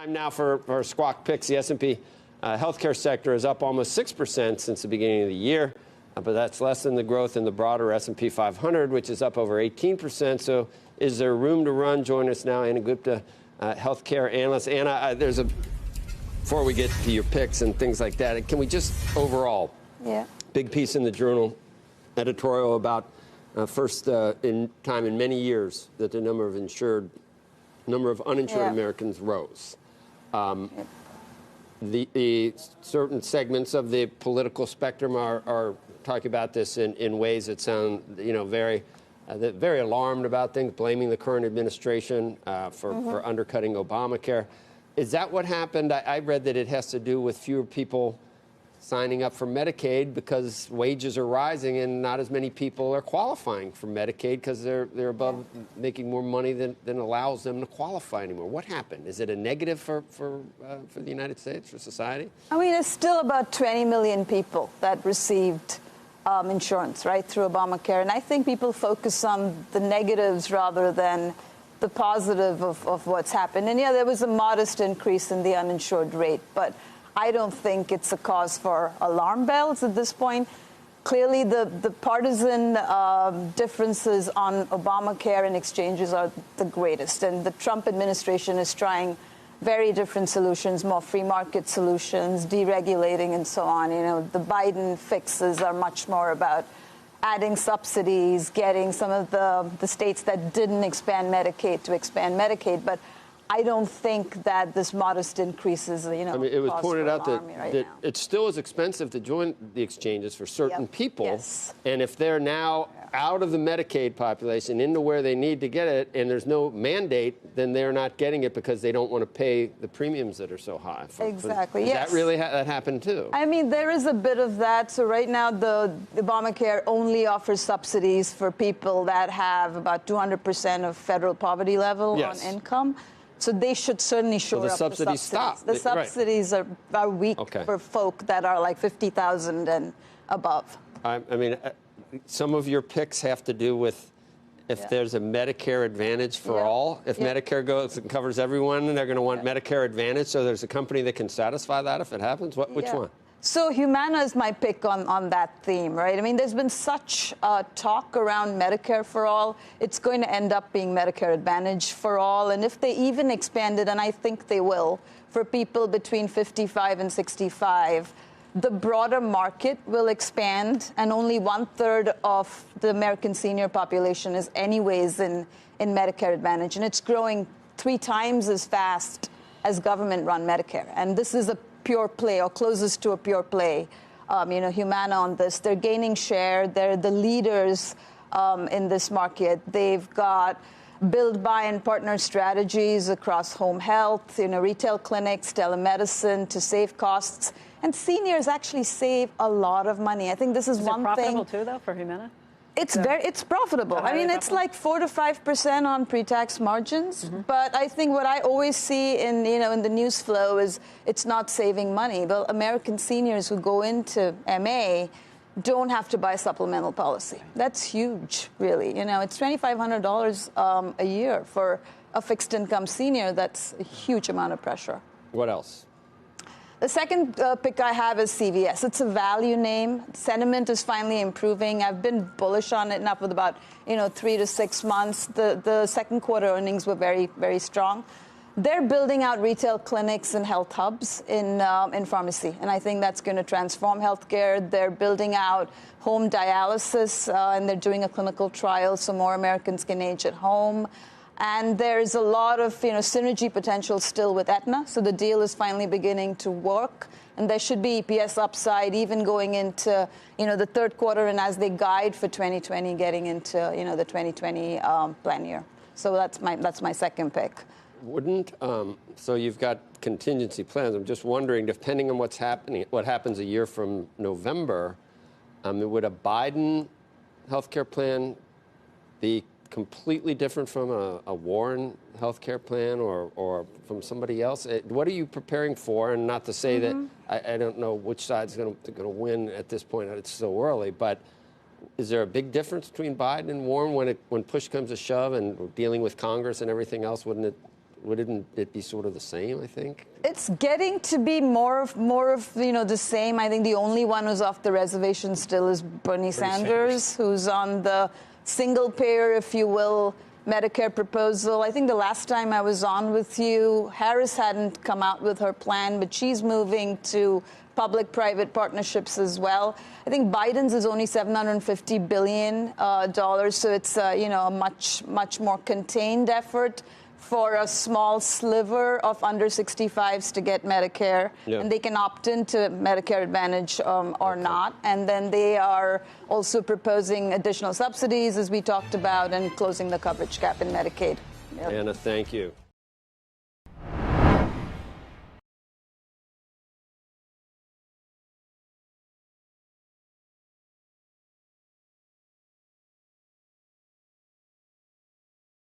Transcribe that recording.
Time now for Squawk Picks. The S&P healthcare sector is up almost 6% since the beginning of the year, but that's less than the growth in the broader S&P 500, which is up over 18%. So is there room to run? Join us now, Ana Gupte, healthcare analyst. Ana, before we get to your picks and things like that, can we just overall, big piece in the Journal editorial about first in time in many years that the number of uninsured Americans rose. The certain segments of the political spectrum are talking about this in ways that sound, very alarmed about things, blaming the current administration for undercutting Obamacare. Is that what happened? I read that it has to do with fewer people signing up for Medicaid because wages are rising and not as many people are qualifying for Medicaid because they're above making more money than allows them to qualify anymore. What happened? Is it a negative for the United States, for society? I mean, it's still about 20 million people that received insurance, right, through Obamacare. And I think people focus on the negatives rather than the positive of what's happened. And there was a modest increase in the uninsured rate, but I don't think it's a cause for alarm bells at this point. Clearly, the partisan differences on Obamacare and exchanges are the greatest. And the Trump administration is trying very different solutions, more free market solutions, deregulating and so on. The Biden fixes are much more about adding subsidies, getting some of the states that didn't expand Medicaid to expand Medicaid. But I don't think that this modest increase is, I mean, it was pointed out that it still is expensive to join the exchanges for certain people. Yes. And if they're now out of the Medicaid population into where they need to get it, and there's no mandate, then they're not getting it because they don't want to pay the premiums that are so high. Exactly, yes. That really that happened, too? I mean, there is a bit of that. So right now, the Obamacare only offers subsidies for people that have about 200% of federal poverty level on income. So they should certainly shore up the subsidies. Stop. The subsidies are weak for folk that are like 50,000 and above. I mean, some of your picks have to do with if there's a Medicare Advantage for all. If Medicare goes and covers everyone, and they're going to want Medicare Advantage, so there's a company that can satisfy that if it happens. Which one? So Humana is my pick on that theme, right? I mean, there's been such talk around Medicare for all. It's going to end up being Medicare Advantage for all. And if they even expand it, and I think they will, for people between 55 and 65, the broader market will expand, and only 1/3 of the American senior population is anyways in Medicare Advantage. And it's growing 3 times as fast as government-run Medicare. And this is a pure play, or closest to a pure play, Humana on this. They're gaining share. They're the leaders in this market. They've got build, buy, and partner strategies across home health, retail clinics, telemedicine to save costs. And seniors actually save a lot of money. I think this is one thing. Is it profitable too, though, for Humana? It's profitable. I mean, it's like 4 to 5% on pre-tax margins. But I think what I always see in the news flow is it's not saving money. But American seniors who go into MA don't have to buy supplemental policy. That's huge, really. It's $2,500 a year for a fixed income senior. That's a huge amount of pressure. What else? The second pick I have is CVS. It's a value name. Sentiment is finally improving. I've been bullish on it now for about 3 to 6 months. The second quarter earnings were very, very strong. They're building out retail clinics and health hubs in pharmacy, and I think that's going to transform healthcare. They're building out home dialysis, and they're doing a clinical trial so more Americans can age at home. And there's a lot of synergy potential still with Aetna, so the deal is finally beginning to work. And there should be EPS upside even going into the third quarter, and as they guide for 2020, getting into the 2020 plan year. So that's my second pick. So you've got contingency plans. I'm just wondering, depending on what happens a year from November, would a Biden healthcare plan be completely different from a Warren healthcare plan or from somebody else? What are you preparing for? And not to say that I don't know which side's going to win at this point. It's so early. But is there a big difference between Biden and Warren when push comes to shove and dealing with Congress and everything else? Wouldn't it Wouldn't it be sort of the same, I think? It's getting to be more of the same. I think the only one who's off the reservation still is Bernie Sanders, who's on the single payer, if you will, Medicare proposal. I think the last time I was on with you, Harris hadn't come out with her plan, but she's moving to public-private partnerships as well. I think Biden's is only $750 billion, so it's a much more contained effort for a small sliver of under 65s to get Medicare, and they can opt into Medicare Advantage or not. And then they are also proposing additional subsidies, as we talked about, and closing the coverage gap in Medicaid. Anna, thank you.